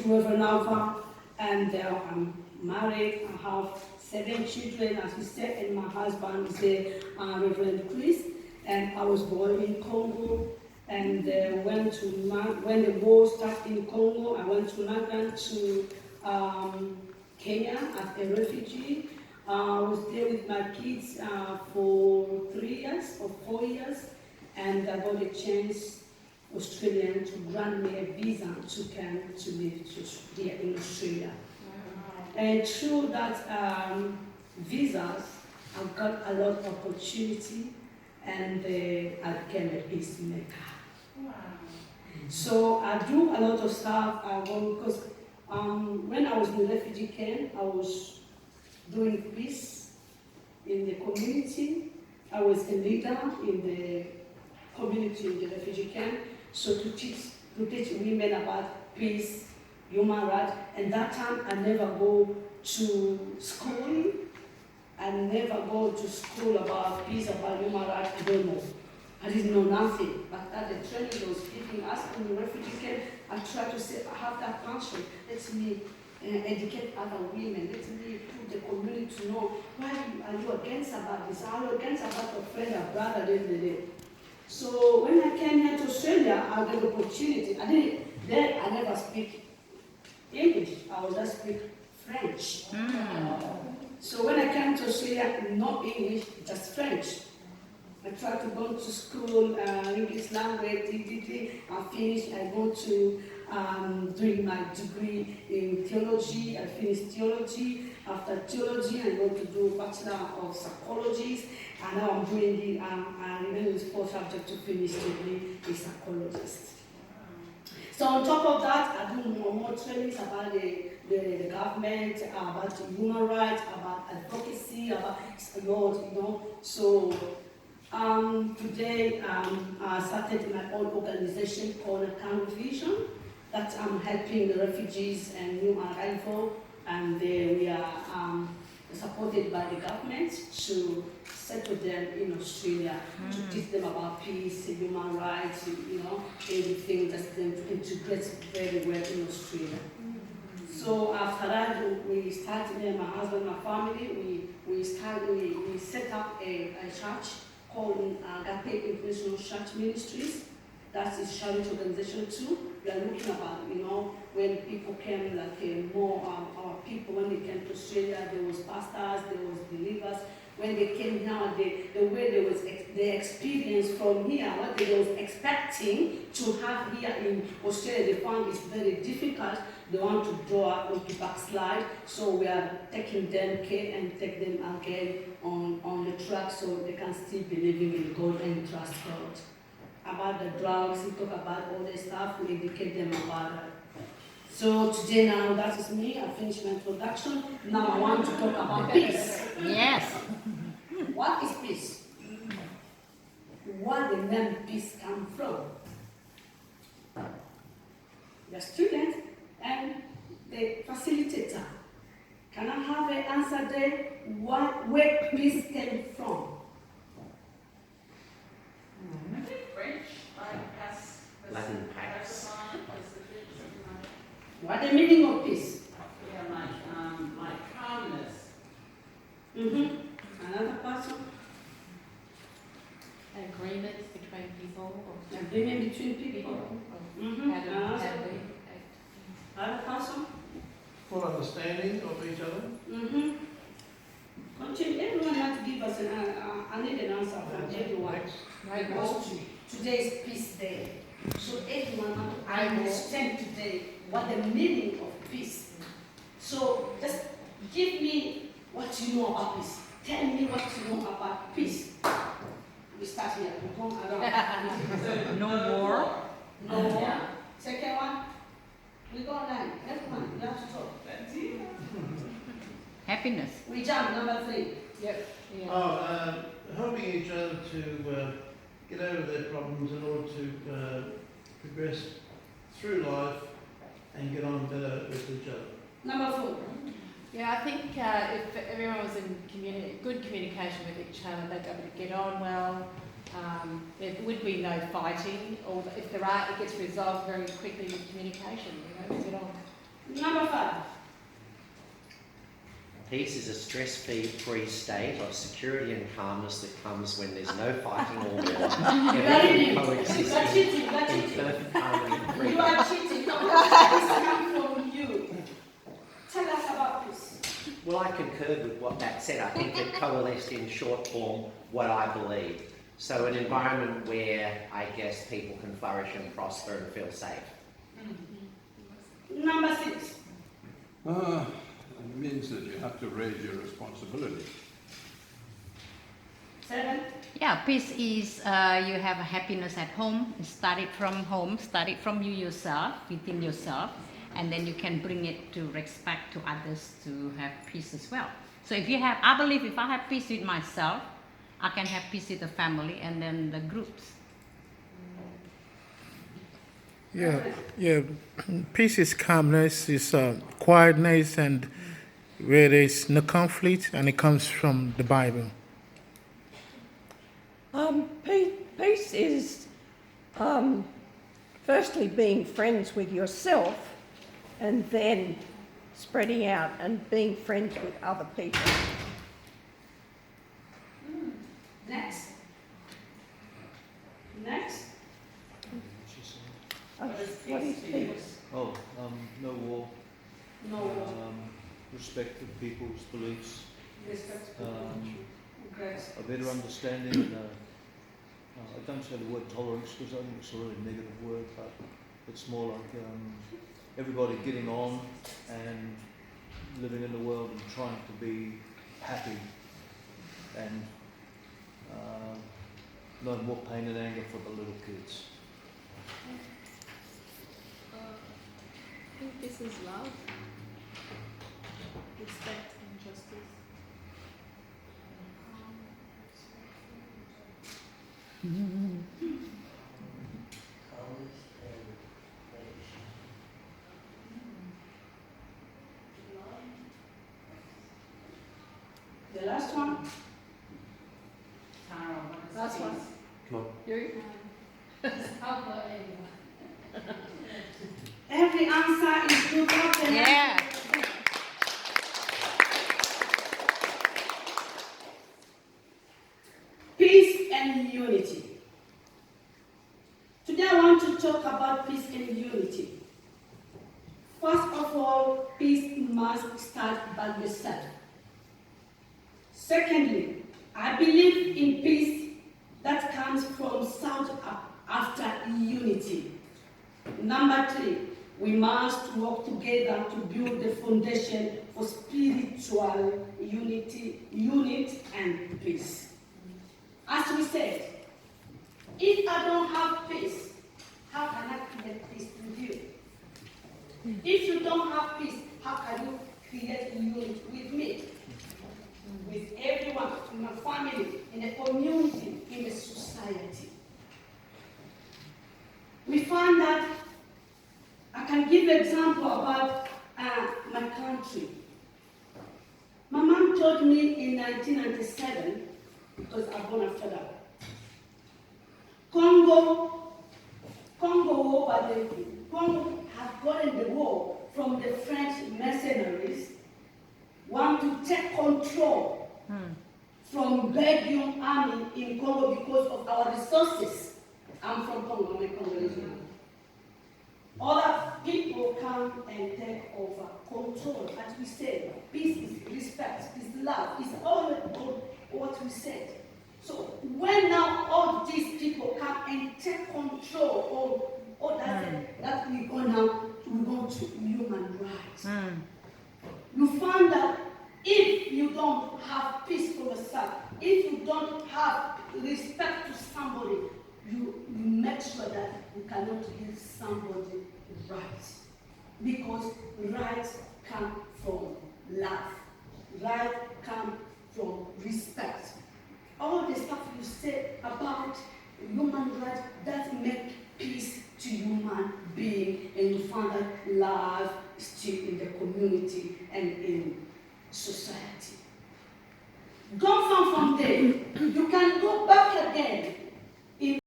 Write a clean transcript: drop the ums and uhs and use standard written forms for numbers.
is Reverend Alpha, and I'm married. I have 7 children, as we said, and my husband is Reverend Chris. And I was born in Congo, and when the war started in Congo, I went to London to Kenya as a refugee. I was there with my kids for 3 years or 4 years, and I got a chance, Australian, to grant me a visa to come to live here in Australia. And through that visas, I got a lot of opportunity, and I became a peacemaker. Wow. So I do a lot of stuff. Because when I was in the refugee camp, I was doing peace in the community. I was a leader in the community in the refugee camp. So to teach women about peace, human rights, and that time I never go to school. I never go to school about peace, about human rights. I don't know. I didn't know nothing. But at the training they was giving us in the refugee camp, I tried to say, I have that passion. Let me educate other women. Let me put the community to know, why are you against about this? Are you against about your friend or brother? So when I came here to Australia, I got the opportunity. I never speak English. I would just speak French. So when I came to Australia, no English, just French. I tried to go to school, English language, I finished. I go to doing my degree in theology. I finished theology. After theology, I go to do Bachelor of Psychology. And now I'm doing I remain with 4 subjects to finish degree in psychologist. So on top of that, I do more trainings about the government, about human rights, about advocacy, about Lord, So today I started my own organization called Account Vision, that I'm helping the refugees and new arrivals, and we are supported by the government to settle them in Australia, to teach them about peace, human rights, everything that's them to integrate very well in Australia. So after that, we started, me and my husband, my family, we set up a church called Agape International Church Ministries. That is charity organization too. We are looking about, when people came, like more our people, when they came to Australia, there was pastors, there was believers. When they came now, the way they experienced from here, what they was expecting to have here in Australia, they found it's very difficult. They want to draw up or to backslide, so we are taking them care and take them again on the track so they can still believe in God and trust God. About the drugs, we talk about all the stuff, we educate them about it. So today now, that is me, I finished my introduction. Now I want to talk about peace. Yes. What is peace? Where the name peace come from? The student and the facilitator. Can I have an answer there? Where peace came from? I think French, like pass. Latin pax. What the meaning of peace? Yeah, like calmness. Another person? Agreements between people. Agreement between people. Other person? Full understanding of each other. Continue. Everyone has to give us I need an answer from everyone. Because today is peace day. So everyone has to understand today what the meaning of peace. So just give me what you know about peace. Tell me what you know about peace. We start here. We go around. No more. No more. Second one. We go online. Everyone, you have to talk. Happiness. We jump. Number 3. Yep. Yeah. Helping each other to get over their problems in order to progress through life and get on better with each other. Number 4. Yeah, I think if everyone was in good communication with each other, they'd be able to get on well. There would be no fighting, or if there are, it gets resolved very quickly with communication. We get on. Number 5. Peace is a stress-free state of security and calmness that comes when there's no fighting or war. You are Everything cheating. You coexists are cheating. You are in cheating. perfect harmony and You freedom. are cheating. This comes from you. Tell us about peace. Well, I concurred with what Matt said. I think it coalesced in short form what I believe. So an environment where I guess people can flourish and prosper and feel safe. Number 6. It means that you have to raise your responsibility. 7. Yeah, peace is you have a happiness at home. Start it from home, start it from you yourself, within yourself, and then you can bring it to respect to others to have peace as well. So if you have, I believe if I have peace with myself, I can have peace with the family and then the groups. Yeah. Peace is calmness, is quietness, and where there's no conflict, and it comes from the Bible. Peace is firstly being friends with yourself and then spreading out and being friends with other people. Next. Next. What is peace? Oh, no war, No. respect of people's beliefs, Respect. Grace. a better understanding. I don't say the word tolerance because I think it's a really negative word, but it's more like everybody getting on and living in the world and trying to be happy and no more pain and anger for the little kids. I think this is love, respect and justice. The last one. Tara, what is Last peace? one. Come on. You? Every answer is good. Yeah. Peace and unity. Today I want to talk about peace and unity. First of all, peace must start by yourself. Secondly, I believe in peace that comes from sought after unity. Number 3, we must work together to build the foundation for spiritual unity and peace. As we said, if I don't have peace, how can I create peace with you? If you don't have peace, how can you create unity with me? With everyone, in my family, in the community, in the society. We find that I can give an example about my country. My mom told me in 1997, because I'm born after that, Congo have gotten the war from the French mercenaries, want to take control from Belgian army in Congo because of our resources. I'm from Congo, I'm a Congolese now. Other people come and take over control. As we said, peace is respect, is love, is all what we said. So when now all these people come and take control of that we go to human rights. You find that if you don't have peace for yourself, if you don't have respect to somebody, you make sure that you cannot give somebody rights. Because rights come from love. Rights come from respect. All the stuff you say about human rights that make peace to human being, and you find that love is still in the community and in society. Go from there. You can go back again